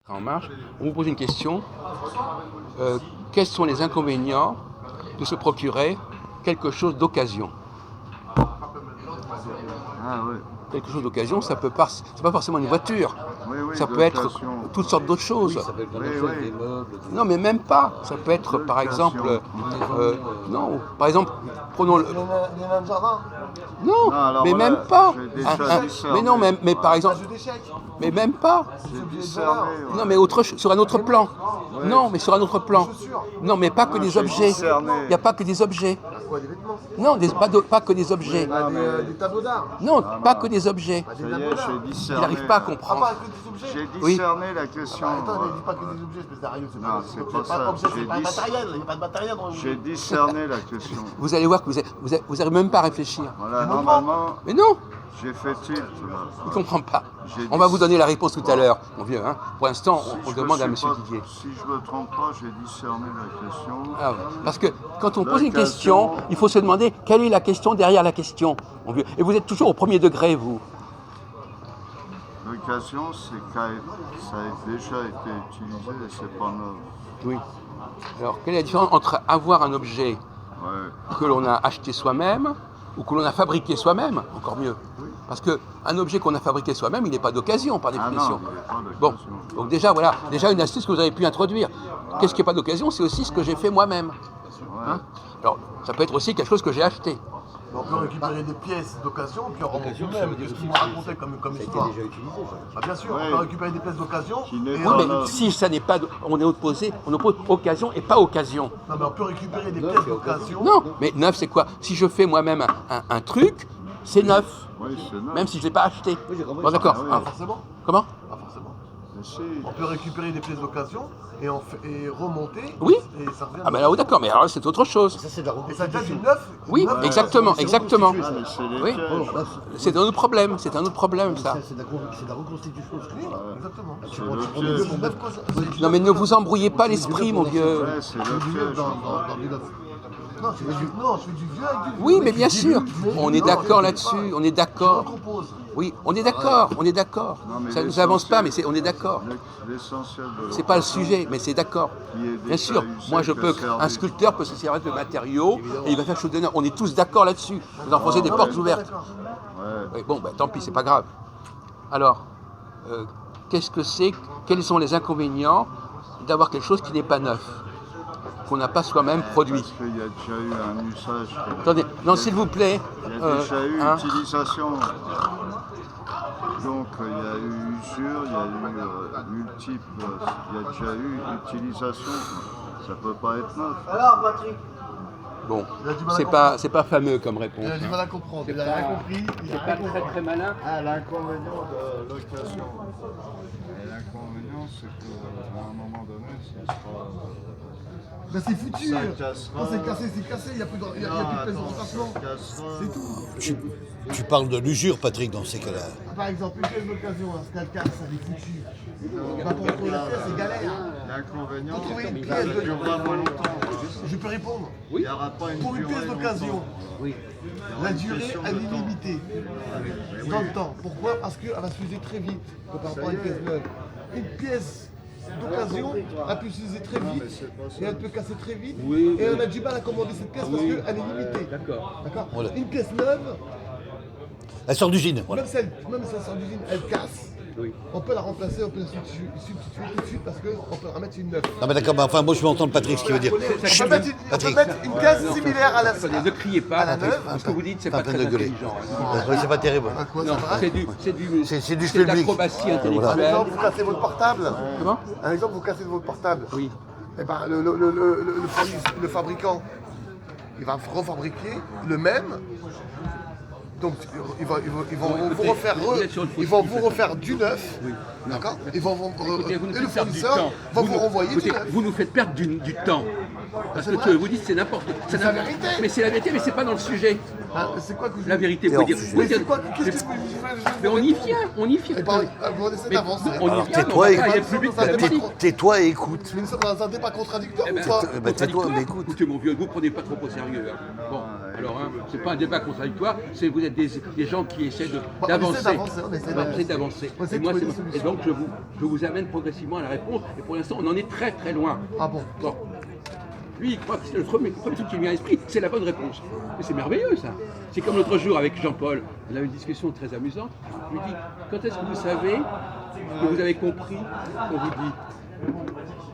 En marche, on vous pose une question. Quels sont les inconvénients de se procurer quelque chose d'occasion? Ah oui. Quelque chose d'occasion, ça peut pas, c'est pas forcément une voiture. Oui, Ça peut être d'occasion. toutes sortes d'autres choses. Ça peut être Oui. des meubles. Non, mais même pas. Ça peut être, par exemple, non, par exemple, prenons le. Les nains de jardin. Non, Non, alors mais voilà, même pas. j'ai déjà discerné. Mais non, mais par exemple, Jeu d'échecs. mais même pas. J'ai discerné, ouais. Non, mais sur un autre plan. Non, mais sur un autre plan. Non, mais pas que Non, des j'ai objets. discerné. Il n'y a pas que des objets. Quoi, des vêtements? Non, pas que des objets. Bah, des tableaux d'art. Non, Ah, pas non. que des objets. Bah, des Ça y tableaux est, d'art. j'ai Il discerné. n'arrive pas à Ah, comprendre. pas que des objets. J'ai Oui. discerné la question. Bah, attends, ne ouais. dis pas que des objets, espèce d'Ario, c'est Non, pas c'est objet, pas ça. objet, J'ai c'est pas dit- matériel, il n'y a pas de matériel dans le J'ai discerné la question. Vous allez voir que vous n'arrivez même pas à réfléchir. Voilà, normalement, Mais non, j'ai fait tilt. il ne comprend pas. J'ai On va dit- vous donner la réponse tout à l'heure, mon vieux. Hein. Pour l'instant, on Je demande me à suis M. pas- Didier. Si je me trompe pas, j'ai discerné la question. Ah ouais. Parce que quand on pose une L'occasion. question, il faut se demander quelle est la question derrière la question, mon vieux. Et vous êtes toujours au premier degré, vous. L'occasion, c'est que ça a déjà été utilisé et c'est pas neuf. Oui. Alors, quelle est la différence entre avoir un objet Ouais. que l'on a acheté soi-même ou que l'on a fabriqué soi-même, encore mieux. Parce qu'un objet qu'on a fabriqué soi-même, il n'est pas d'occasion, par Ah définition. non, il n'est pas Bon, d'occasion. donc déjà, voilà, déjà une astuce que vous avez pu introduire. Qu'est-ce qui n'est pas d'occasion? C'est aussi ce que j'ai fait moi-même. Hein? Alors, ça peut être aussi quelque chose que j'ai acheté. On peut récupérer des pièces d'occasion, puis on remonte D'occasion, ça nous-mêmes. veut dire Qu'est-ce aussi qu'il que nous racontait comme Ça a été histoire? déjà utilisé, ça. Ah, bien sûr, Ouais. on peut récupérer des pièces d'occasion. Qui n'est et pas Oui, on- mais neuf. si ça n'est pas, on est opposé, on oppose occasion et pas occasion. Non, mais on peut récupérer des Neuf pièces et occasion. d'occasion. Non, mais neuf, c'est quoi? Si je fais moi-même un truc, c'est neuf, Oui, c'est neuf. même si je ne l'ai pas acheté. Oui, j'ai compris. Bon, d'accord. Ah oui. Pas forcément. Comment? Pas forcément. Mais si. On peut récupérer des pièces d'occasion et remonter. Oui. Et ça revient. Ah ben là, oui, d'accord, mais alors c'est autre chose. Ça, c'est de la Et ça devient reconstitution. du neuf. Oui, neuf exactement, c'est exactement. Ah, reconstitué. mais c'est les Oui. pièges. Là, C'est un autre problème, c'est un autre problème, ça. c'est de la reconstitution. Ce que tu dis. Exactement. C'est prends- le tu prends piège. des neuf causes. Non mais ne vous embrouillez pas l'esprit, mon vieux. Ouais, c'est le Du neuf piège. dans du neuf. Non, je fais du vieux avec du vieux. Oui, mais bien sûr, on est Non, d'accord je là-dessus, on est Je d'accord. recompose. Oui, on est d'accord, on est d'accord. Non, mais Ça ne nous avance pas, mais on est d'accord. L'essentiel de C'est pas le sujet, mais c'est d'accord. qui est Bien sûr, déjà usé moi je que peux, servi. un sculpteur peut se servir de matériaux et il va faire chose d'honneur. On est tous d'accord là-dessus. Vous enfoncez des Non, portes mais je suis ouvertes. pas d'accord. Ouais. Oui, bon, ben, tant pis, c'est pas grave. Alors, qu'est-ce que c'est? Quels sont les inconvénients d'avoir quelque chose qui n'est pas neuf, qu'on n'a pas soi-même produit? Parce qu'il y a déjà eu un usage. Attendez, non, s'il vous plaît. Il y a déjà eu hein, utilisation. Donc il y a eu usure, il y a eu multiples, il y a déjà eu utilisation. Ça peut pas être neuf. Alors, Patrick, bon, Il a du mal à c'est pas fameux comme réponse. il a du hein. mal à comprendre. Il a rien compris. Il a rien compris. très malin. Ah, l'inconvénient de l'occasion. Et l'inconvénient, c'est qu'à un moment donné, ça sera. Ben c'est foutu. Ça cassera. Non, c'est cassé, il n'y a plus de il y a plus de pièces de remplacement. C'est tout. Tu parles de l'usure, Patrick, dans ces cas-là. Par exemple, une pièce d'occasion, hein, ce qu'elle casse, elle est foutue. Bah, pour retrouver la pièce, c'est galère. L'inconvénient, Pour trouver une c'est que pièce ça de- durera moins longtemps. Je peux répondre. Il n'y aura pas une Pour une durée pièce d'occasion, longtemps. la durée, elle est limitée dans le temps. Pourquoi? Parce qu'elle va se fuser très vite par rapport à une pièce neuve. Une pièce d'occasion, elle peut se fuser très vite et elle peut casser très vite. Et on a du mal à commander cette pièce parce qu'elle est limitée. D'accord. Voilà. Une pièce neuve, Elle sort d'usine, voilà. même si elle sort d'usine, elle casse. On peut la remplacer, on peut la substituer tout de suite parce qu'on peut remettre une neuve. Non mais d'accord, mais enfin moi je veux entendre Patrick ce qu'il veut dire. On peut Chut, mettre Patrick, une pièce similaire à la Attendez, ne criez pas, à la Patrick, neuve. ce que vous dites, c'est pas pas peine très de gueuler. intelligent. hein. Ouais, c'est pas terrible. À quoi, Non, ça va c'est du C'est du c'est de public. l'acrobatie Un intellectuelle. exemple, vous cassez votre portable. Comment? Un exemple, vous cassez votre portable. Oui. Eh ben, le fabricant, il va refabriquer le même. Donc, ils vont vous refaire, vous êtes sur le faux ils vont fil, vous refaire du neuf. Oui. D'accord. Ils vont Écoutez, vous nous et le faites perdre du fournisseur temps. va vous renvoyer écoutez, du neuf. vous nous faites perdre du temps. Parce que C'est ce que vrai. vous dites, c'est n'importe quoi. C'est la vérité. Mais c'est la vérité, mais c'est pas dans le sujet. Ah, c'est quoi que vous La vérité, vous hors dire. sujet. vous Mais dire- c'est quoi Qu'est-ce que vous Mais on y vient, on y vient. Eh ben, vous essayez Mais d'avancer. on y Alors, vient, tais-toi mais on va et- pas aller plus vite que la Tais-toi. musique. Tais-toi et écoute. Mais nous sommes dans un débat contradictoire Eh ou ben, pas bah, tais-toi, mais écoute. Écoutez, mon vieux, vous prenez pas trop au sérieux. hein. Bon, Alors, hein, c'est pas un débat contradictoire, c'est vous êtes des gens qui essaient d'avancer. On essaie d'avancer. On essaie Et, de moi, trouver des solutions. et donc, je vous amène progressivement à la réponse. Et pour l'instant, on en est très très loin. Ah bon? Bon. Lui, il croit que c'est le premier truc qui lui vient à l'esprit, c'est la bonne réponse. Mais c'est merveilleux, ça. C'est comme l'autre jour avec Jean-Paul. On a eu une discussion très amusante. Je lui dis, quand est-ce que vous savez que vous avez compris ce qu'on vous dit?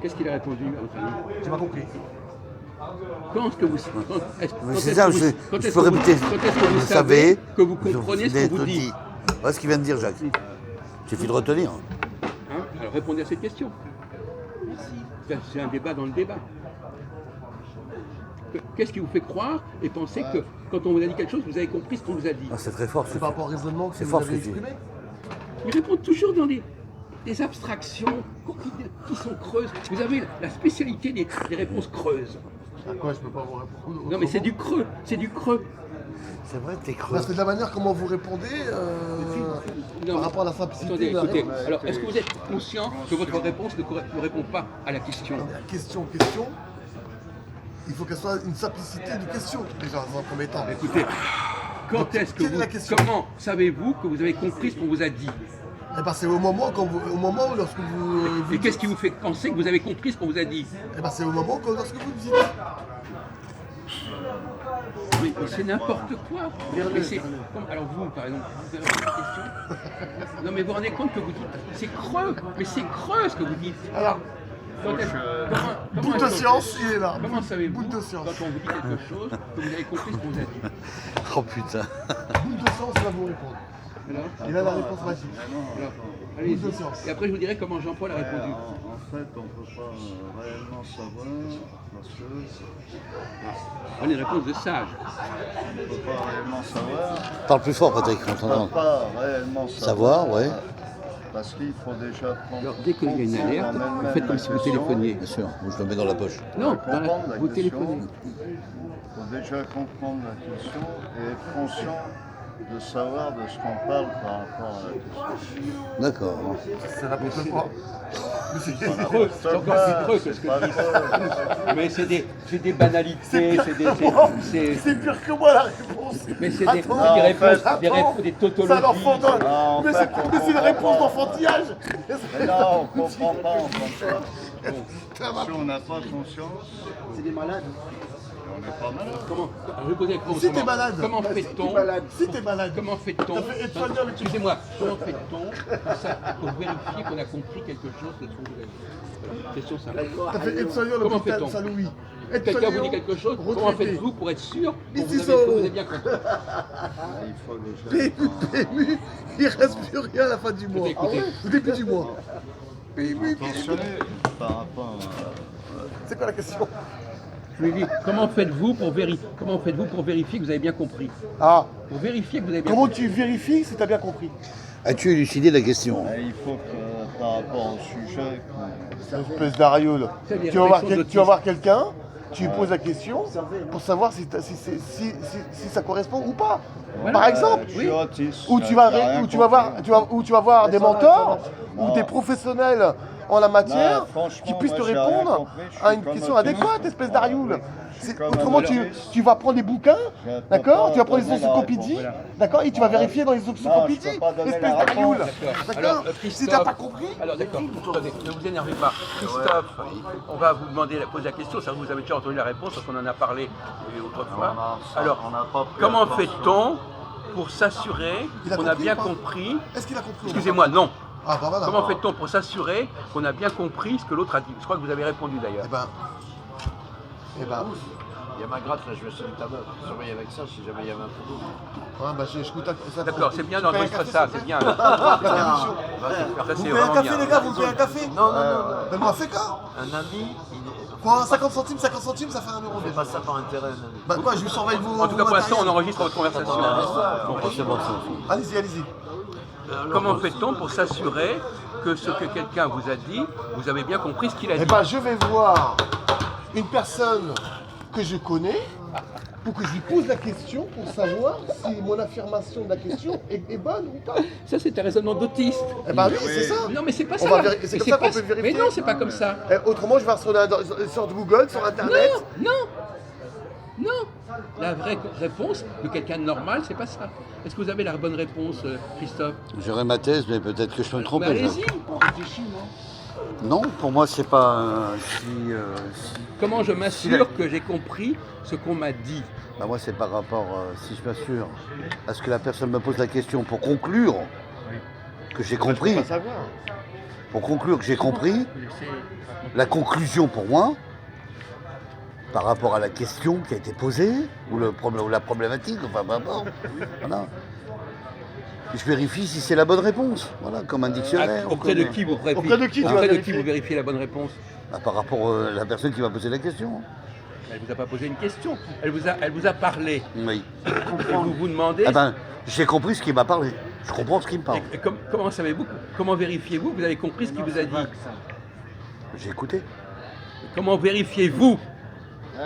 Qu'est-ce qu'il a répondu à votre ami? J'ai pas compris. Quand est-ce que vous C'est ça, je peux répéter. Quand est-ce que vous savez que vous comprenez ce qu'on vous dit? Voilà ce qu'il vient de dire, Jacques. Il suffit de retenir. Hein? Alors répondez à cette question. C'est un débat dans le débat. Qu'est-ce qui vous fait croire et penser que quand on vous a dit quelque chose, vous avez compris ce qu'on vous a dit? Ah, c'est très fort. C'est par rapport au raisonnement que C'est vous fort, avez ce que tu dis. exprimé. Ils répondent toujours dans des abstractions qui sont creuses. Vous avez la spécialité des réponses creuses. À quoi je peux pas vous répondre? Non mais c'est du creux, c'est du creux. C'est vrai, t'es creux. Parce que de la manière comment vous répondez Non, par rapport à la simplicité Attendez, de la écoutez, réponse. alors est-ce que vous êtes conscient que votre réponse ne répond pas à la question? Question, il faut qu'elle soit une simplicité de question, déjà, dans un premier temps. Écoutez, quand est-ce que Quelle est vous, la question? comment savez-vous que vous avez compris ce qu'on vous a dit? Eh ben, c'est au moment où lorsque vous... Et qu'est-ce qui vous fait penser que vous avez compris ce qu'on vous a dit? Eh ben, c'est au moment lorsque vous dites. Mais c'est n'importe quoi. Mais c'est alors vous, par exemple, vous avez une question? Non mais vous vous rendez compte que vous dites, c'est creux, mais c'est creux ce que vous dites. Alors, Quand est-ce- bout de science, il est là. Comment savez-vous, Bout de science. quand on vous dit quelque chose, que vous avez compris ce qu'on vous a dit? Oh putain. Bout de science va vous répondre. Alors, Il a la réponse magique. alors, allez-y. Bout de science. Et après je vous dirai comment Jean-Paul a répondu. En fait, on ne peut pas réellement savoir parce que On a une réponse de sage. on ne peut pas réellement savoir. Parle plus fort, Patrick, on On ne t'entend. peut pas réellement Savoir, ouais. Parce qu'il faut déjà prendre. Alors dès qu'il y a une alerte, comprendre vous elle-même faites comme la si vous question. téléphoniez. Bien sûr, moi, je le mets dans la poche. Non, Comprendre la vous question. téléphonez. Il faut déjà comprendre la question et être conscient de savoir de ce qu'on parle par rapport à la question. D'accord. C'est n'importe quoi. C'est creux, c'est encore plus creux que ce que Pas je dis. trop. Mais c'est des banalités, C'est pire que moi la réponse. mais c'est des Attends, réponses, attends, des ça tautologies. l'enfant. Non, en Mais fait, c'est on mais c'est une comprend réponse pas. d'enfantillage. Mais non, on ne comprend pas, on comprend pas. Si on n'a pas conscience, C'est des malades. on n'est pas malade. Comment je vais poser la question Si t'es autrement. malade. Comment fait-on Si t'es malade. Comment fait-on T'as fait être-soignant avec une- Excusez-moi, comment fait-on pour vérifier qu'on a compris quelque chose de ce qu'on vous a dit? Question simple. T'as fait aide-soignant à Comment l'hôpital fait-on? Saint-Louis. Quelqu'un vous dit quelque chose, comment retraité. faites-vous pour être sûr que Ici, vous ça, avez bien compris? Il faut déjà. PMU, il reste plus rien à la fin du mois. Écoutez, Au début du mois. PMU, Attentionné par rapport c'est quoi la question? Je lui ai dit, comment faites-vous pour vérifier que vous avez bien compris? Ah, Pour vérifier que vous avez bien comment compris. tu vérifies si t'as bien compris? As-tu élucidé la question? à. Il faut que par rapport au sujet, Espèce d'ariole. C'est des Tu vas voir, réflexions tu vas voir quelqu'un, tu lui poses la question pour savoir si ça correspond ou pas. Voilà. Par exemple, je suis autiste. où tu vas voir des mentors ou Non. des professionnels en la matière Non, franchement, qui puissent te moi, j'ai rien répondre compris, je suis à une comme question autiste. adéquate, espèce d'arioule. comme Autrement, un tu autiste. vas prendre des bouquins, Je peux d'accord? pas Tu vas prendre les donner la encyclopédies, réponse. d'accord? Et tu vas vérifier dans les Non, je encyclopédies, peux pas donner espèce la réponse. d'arioule. D'accord. D'accord? Si Christophe- t'as pas compris, Alors d'accord, attendez, ne vous énervez pas. Christophe, on va vous demander, poser la question, ça vous avez déjà entendu la réponse parce qu'on en a parlé autrefois. Alors, on n'a pas pu comment avoir fait-on pour s'assurer Il a qu'on a compris bien ou pas compris? est-ce qu'il a compris? Excusez-moi, non. Ah bah voilà. Comment fait-on pour s'assurer qu'on a bien compris ce que l'autre a dit? Je crois que vous avez répondu d'ailleurs. Eh ben, Il y a ma gratte là, je vais sur ta meuf. Surveille avec ça si jamais il y avait un peu d'eau. ouais, bah, je goûte ça. D'accord, c'est bien Tu payes un d'enregistrer café, ça, s'il c'est te bien. plaît Ça, c'est Vous payez un vraiment café, bien. les gars, vous payez un café? Non, non, non. Donne-moi un féca. Un ami, Quoi, 50 centimes, ça fait 1 euro. il fait pas ça par intérêt, un ami. Bah quoi, je lui surveille vos. En tout cas, vos pour l'instant, on matériels. enregistre votre conversation. Bon, C'est bon, ça. Allez-y, allez-y. comment fait-on pour s'assurer que ce que quelqu'un vous a dit, vous avez bien compris ce qu'il a Eh dit? ben, je vais voir une personne que je connais pour que je lui pose la question pour savoir si mon affirmation de la question est bonne ou pas. Ça, c'est un raisonnement d'autiste. Eh ben oui, c'est ça. Non, mais c'est pas On ça. va là. c'est Mais comme ça qu'on pas- peut vérifier. Mais non, c'est pas comme ça. Autrement, je vais sur Google, sur Internet. Non, non. Non, la vraie réponse de quelqu'un de normal, c'est pas ça. Est-ce que vous avez la bonne réponse, Christophe? J'aurais ma thèse, mais peut-être que je peux me tromper. Allez-y. Non, pour moi, c'est pas Comment je m'assure que j'ai compris ce qu'on m'a dit? Bah, moi, c'est par rapport, si je m'assure, à ce que la personne me pose la question pour conclure que j'ai compris. Pas savoir. Pour conclure que j'ai compris, la conclusion pour moi, par rapport à la question qui a été posée, ou la problématique, enfin, peu importe. Voilà. Je vérifie si c'est la bonne réponse, voilà, comme un dictionnaire. Auprès de qui vous vérifiez? Auprès de qui tu vas Auprès de qui vérifier vous vérifiez la bonne réponse? Bah, par rapport à la personne qui m'a posé la question. Elle ne vous a pas posé une question, elle vous a parlé. Oui. Et vous vous demandez... Ah ben, j'ai compris ce qu'il m'a parlé. Je comprends ce qu'il me parle. Et comment savez-vous, comment vérifiez-vous que vous avez compris ce qu'il vous a dit? J'ai écouté. Comment vérifiez-vous?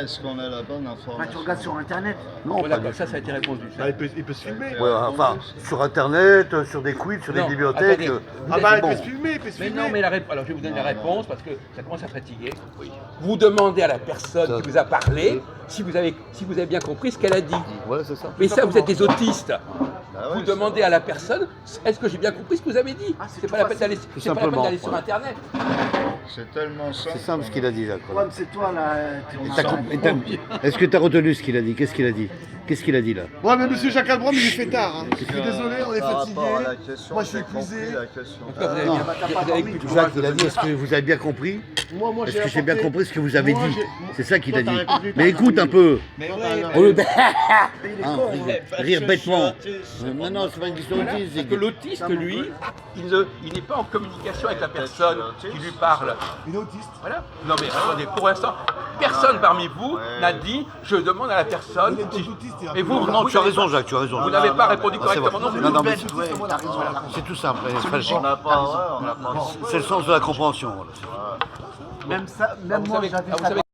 Est-ce qu'on a la bonne information? Tu regardes sur internet. Non, Voilà, pas du ça a été répondu. Bah, il peut se filmer. Ouais, enfin, sur Internet, sur des quiz, sur des Non, bibliothèques. attendez. Ah bah il bon. peut se filmer, il peut se Mais filmer. non, mais alors je vais vous donner la réponse parce que ça commence à fatiguer. Vous demandez à la personne qui vous a parlé si vous avez bien compris ce qu'elle a dit. Ouais, c'est ça. Mais ça, vous êtes des autistes. Bah Vous ouais, demandez à la personne, est-ce que j'ai bien compris ce que vous avez dit? C'est pas la peine d'aller simplement, sur ouais. Internet. c'est tellement simple. C'est simple ce qu'il a dit, Jacques. Ouais, mais c'est toi là. Est-ce que tu as retenu ce qu'il a dit? Qu'est-ce qu'il a dit? Qu'est-ce qu'il a dit là? Ouais, mais monsieur Jacques Albron, il fait tard. Hein. Je suis désolé, on est Par fatigué. rapport à la question, Moi, je suis j'ai compris épuisé. la question. En tout cas, vous avez Non. vous avez plus de Jacques, courage il de a dit, est-ce que vous avez bien compris? Moi, Est-ce que j'ai bien apporté- compris ce que vous avez Moi, dit? j'ai- C'est ça qu'il a Toi, dit. t'as répondu, Mais t'as écoute un peu. Mais Au lieu de- Il est Hein, con. rire bêtement. Non, non, c'est pas une question Voilà, d'autisme. parce que l'autiste, lui, il n'est pas en communication avec la personne qui lui parle. Il est autiste. Voilà. Non mais attendez, pour l'instant, personne parmi vous n'a dit je demande à la personne. Il est autiste. il a- Et vous, Non, vous tu as n'avez raison, pas- Jacques, tu as raison. Vous n'avez pas répondu Ah, c'est correctement bon. non plus. Non, non, mais T'as raison. c'est tout simple. On n'a pas, ouais, on n'a pas. C'est le sens de la compréhension. voilà. Même ça, même Vous moi savez- j'avais vous ça. savez